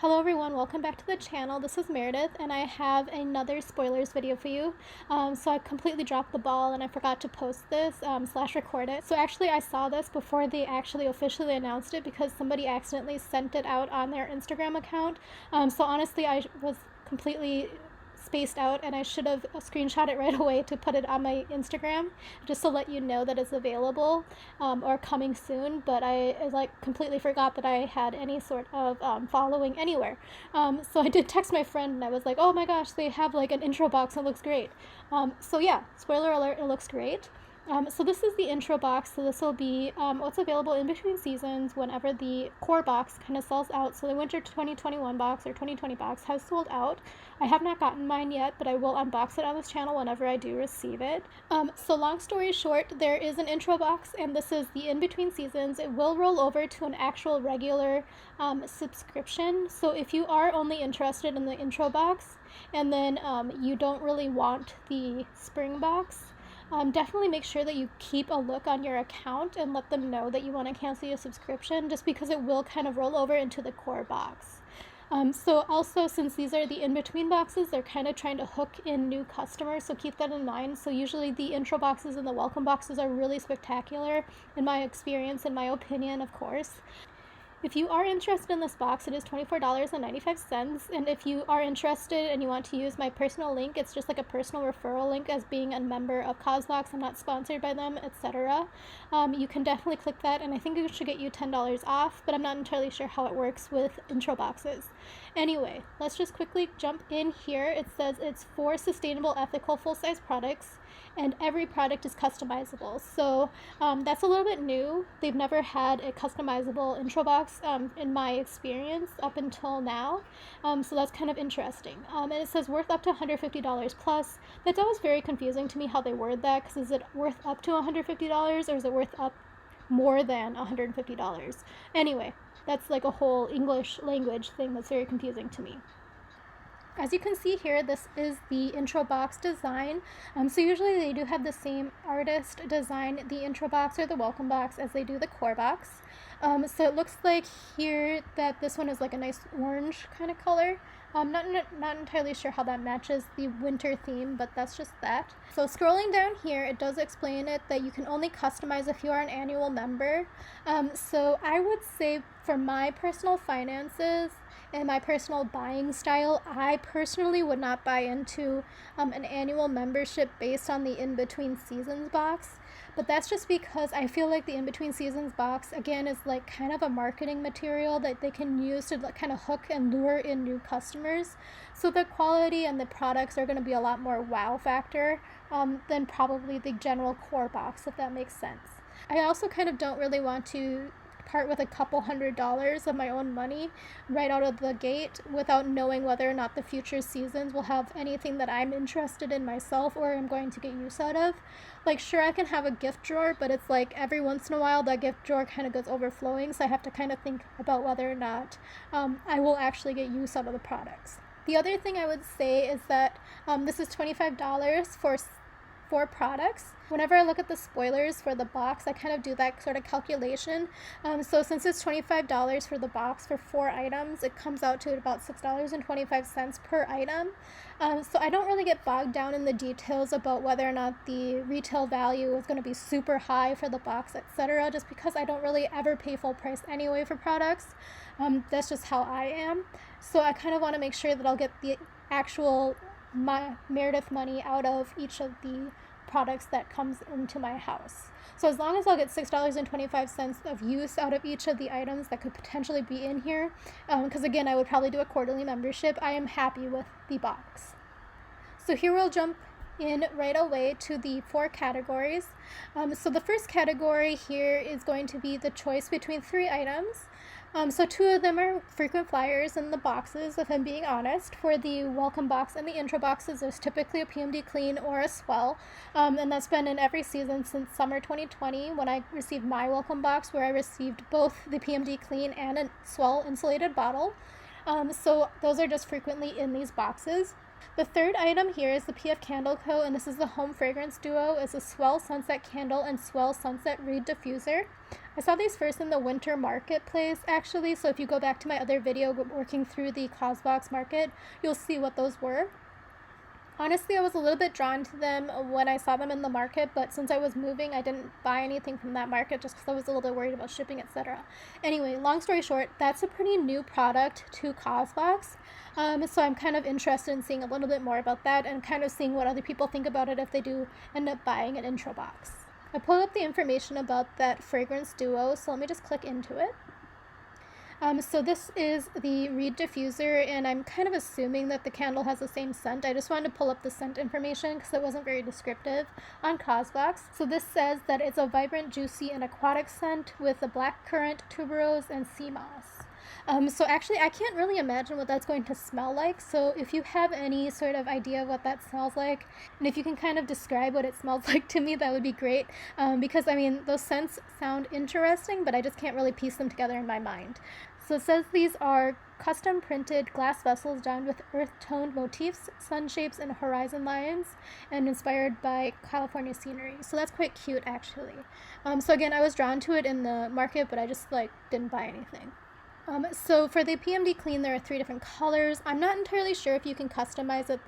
Hello everyone, welcome back to the channel. This is Meredith and I have another spoilers video for you. So I completely dropped the ball and I forgot to post this slash record it. So actually I saw this before they actually officially announced it because somebody accidentally sent it out on their Instagram account. So honestly I was completely spaced out and I should have screenshot it right away to put it on my Instagram just to let you know that it's available or coming soon, but I like completely forgot that I had any sort of following anywhere. So I did text my friend and I was like, oh my gosh, they have like an intro box, it looks great. So yeah, spoiler alert, it looks great. So this is the intro box, so this will be what's available in between seasons whenever the core box kind of sells out. So the winter 2021 box or 2020 box has sold out. I have not gotten mine yet, but I will unbox it on this channel whenever I do receive it. So long story short, there is an intro box and this is the in between seasons. It will roll over to an actual regular subscription. So if you are only interested in the intro box and then you don't really want the spring box, definitely make sure that you keep a look on your account and let them know that you want to cancel your subscription just because it will kind of roll over into the core box. So also, since these are the in-between boxes, they're kind of trying to hook in new customers, so keep that in mind. So usually the intro boxes and the welcome boxes are really spectacular in my experience, in my opinion, of course. If you are interested in this box, it is $24.95, and if you are interested and you want to use my personal link, it's just like a personal referral link as being a member of Causebox. I'm not sponsored by them, etc. You can definitely click that, and I think it should get you $10 off, but I'm not entirely sure how it works with intro boxes. Anyway, let's just quickly jump in here. It says it's 4 sustainable, ethical, full-size products, and every product is customizable. So that's a little bit new. They've never had a customizable intro box in my experience up until now. So that's kind of interesting. And it says worth up to $150 plus. That's always very confusing to me how they word that, because is it worth up to $150 or is it worth up more than $150? Anyway, that's like a whole English language thing that's very confusing to me. As you can see here, this is the intro box design. So usually they do have the same artist design the intro box or the welcome box as they do the core box. So it looks like here that this one is like a nice orange kind of color. Not entirely sure how that matches the winter theme, but that's just that. So scrolling down here, it does explain it that you can only customize if you are an annual member. So I would say for my personal finances and my personal buying style, I personally would not buy into an annual membership based on the in-between seasons box. But that's just because I feel like the in-between seasons box, again, is like kind of a marketing material that they can use to kind of hook and lure in new customers. So the quality and the products are going to be a lot more wow factor than probably the general core box, if that makes sense. I also kind of don't really want to part with a couple $100s of my own money right out of the gate without knowing whether or not the future seasons will have anything that I'm interested in myself or I'm going to get use out of. Like, sure, I can have a gift drawer, but it's like every once in a while that gift drawer kind of goes overflowing, so I have to kind of think about whether or not I will actually get use out of the products. The other thing I would say is that this is $25 for 4 products. Whenever I look at the spoilers for the box, I kind of do that sort of calculation. So since it's $25 for the box for 4 items, it comes out to about $6.25 per item. So I don't really get bogged down in the details about whether or not the retail value is going to be super high for the box, etc., just because I don't really ever pay full price anyway for products. That's just how I am. So I kind of want to make sure that I'll get the actual Meredith money out of each of the products that comes into my house. So as long as I'll get $6.25 of use out of each of the items that could potentially be in here, because again, I would probably do a quarterly membership, I am happy with the box. So here we'll jump in right away to the 4 categories. So the first category here is going to be the choice between 3 items. So 2 of them are frequent flyers in the boxes, if I'm being honest. For the welcome box and the intro boxes, there's typically a PMD clean or a swell, and that's been in every season since summer 2020 when I received my welcome box, where I received both the PMD clean and a swell insulated bottle. So those are just frequently in these boxes. The third item here is the PF Candle Co. and this is the Home Fragrance Duo. It's a Swell Sunset Candle and Swell Sunset Reed Diffuser. I saw these first in the winter marketplace actually, so if you go back to my other video working through the Causebox market, you'll see what those were. Honestly, I was a little bit drawn to them when I saw them in the market, but since I was moving, I didn't buy anything from that market just because I was a little bit worried about shipping, etc. Anyway, long story short, that's a pretty new product to Causebox. So I'm kind of interested in seeing a little bit more about that and kind of seeing what other people think about it if they do end up buying an intro box. I pulled up the information about that fragrance duo, so let me just click into it. So this is the Reed Diffuser, and I'm kind of assuming that the candle has the same scent. I just wanted to pull up the scent information because it wasn't very descriptive on Causebox. So this says that it's a vibrant, juicy, and aquatic scent with a black currant, tuberose, and sea moss. So actually, I can't really imagine what that's going to smell like. So if you have any sort of idea of what that smells like, and if you can kind of describe what it smells like to me, that would be great. Because, I mean, those scents sound interesting, but I just can't really piece them together in my mind. So it says these are custom printed glass vessels done with earth-toned motifs, sun shapes, and horizon lines, and inspired by California scenery. So that's quite cute, actually. So again, I was drawn to it in the market, but I just didn't buy anything. So for the PMD Clean, there are 3 different colors. I'm not entirely sure if you can customize it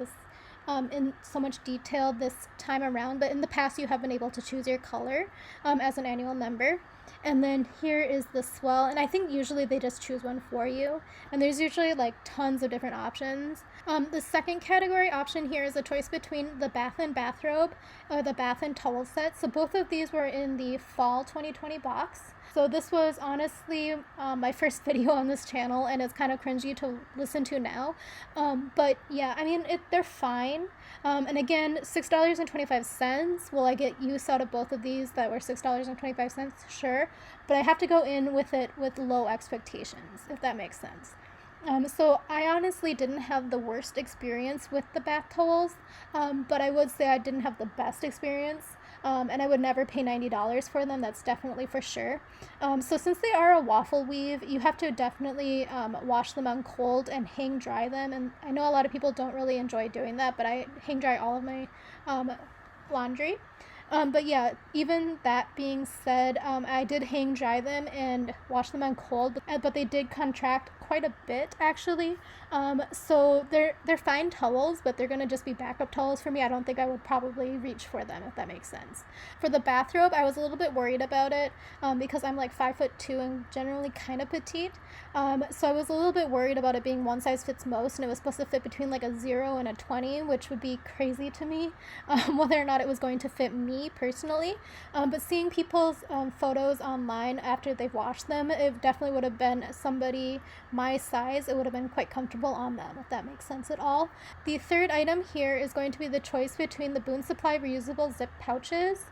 in so much detail this time around, but in the past you have been able to choose your color as an annual member. And then here is the Swell, and I think usually they just choose one for you, and there's usually tons of different options. The second category option here is a choice between the Bath and Bathrobe or the Bath and Towel set. So both of these were in the fall 2020 box. So this was honestly my first video on this channel, and it's kind of cringy to listen to now. But yeah, I mean, they're fine. And again, $6.25. Will I get use out of both of these that were $6.25? Sure. But I have to go in with it with low expectations, if that makes sense. So I honestly didn't have the worst experience with the bath towels, but I would say I didn't have the best experience. And I would never pay $90 for them, that's definitely for sure. So since they are a waffle weave, you have to definitely wash them on cold and hang dry them. And I know a lot of people don't really enjoy doing that, but I hang dry all of my laundry. But yeah, even that being said, I did hang dry them and wash them on cold, but they did contract quite a bit actually. So they're fine towels, but they're gonna just be backup towels for me. I don't think I would probably reach for them, if that makes sense. For the bathrobe, I was a little bit worried about it because I'm 5'2" and generally kind of petite. So I was a little bit worried about it being one size fits most, and it was supposed to fit between a 0 and a 20, which would be crazy to me, whether or not it was going to fit me personally. But seeing people's photos online after they've washed them, it definitely would have been somebody my size. It would have been quite comfortable on them, if that makes sense at all. The third item here is going to be the choice between the Boon Supply reusable zip pouches.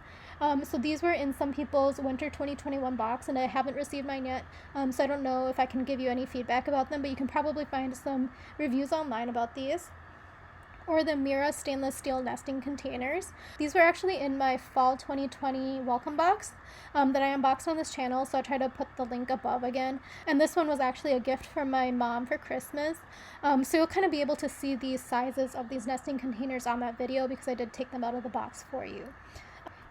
So these were in some people's winter 2021 box, and I haven't received mine yet, so I don't know if I can give you any feedback about them, but you can probably find some reviews online about these. Or the Mira stainless steel nesting containers. These were actually in my fall 2020 welcome box that I unboxed on this channel, so I'll try to put the link above again. And this one was actually a gift from my mom for Christmas. So you'll kind of be able to see these sizes of these nesting containers on that video because I did take them out of the box for you.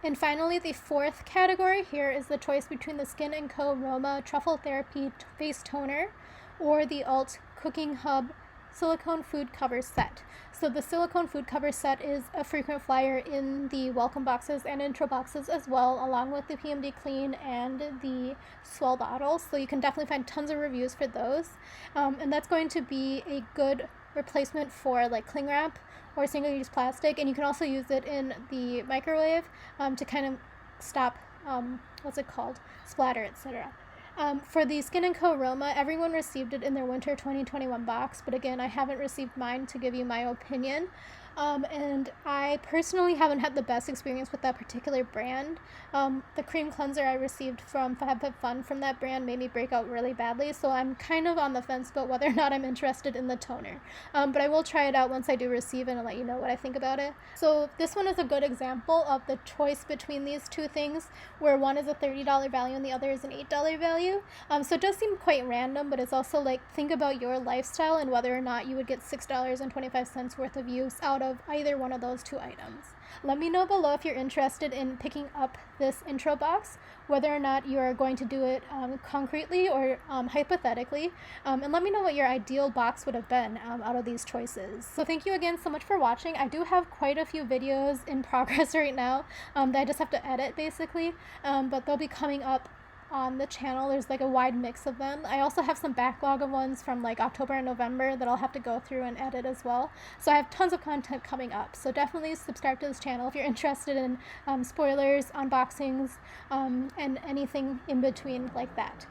And finally, the fourth category here is the choice between the Skin & Co. Roma Truffle Therapy Face Toner or the Alt Cooking Hub Silicone Food Cover Set. So the silicone food cover set is a frequent flyer in the welcome boxes and intro boxes as well, along with the PMD Clean and the Swell bottles. So you can definitely find tons of reviews for those. And that's going to be a good replacement for cling wrap or single-use plastic. And you can also use it in the microwave to kind of stop, splatter, etc. For the Skin & Co. Roma, everyone received it in their winter 2021 box, but again, I haven't received mine to give you my opinion. And I personally haven't had the best experience with that particular brand. The cream cleanser I received from FabFitFun from that brand made me break out really badly, so I'm kind of on the fence about whether or not I'm interested in the toner. But I will try it out once I do receive it and let you know what I think about it. So this one is a good example of the choice between these two things, where one is a $30 value and the other is an $8 value. So it does seem quite random, but it's also like, think about your lifestyle and whether or not you would get $6.25 worth of use out of either one of those two items. Let me know below if you're interested in picking up this intro box, whether or not you are going to do it concretely or hypothetically, and let me know what your ideal box would have been out of these choices. So thank you again so much for watching. I do have quite a few videos in progress right now that I just have to edit basically, but they'll be coming up on the channel. There's like a wide mix of them. I also have some backlog of ones from like October and November that I'll have to go through and edit as well. So I have tons of content coming up. So definitely subscribe to this channel if you're interested in spoilers, unboxings, and anything in between like that.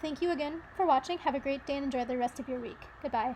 Thank you again for watching. Have a great day and enjoy the rest of your week. Goodbye.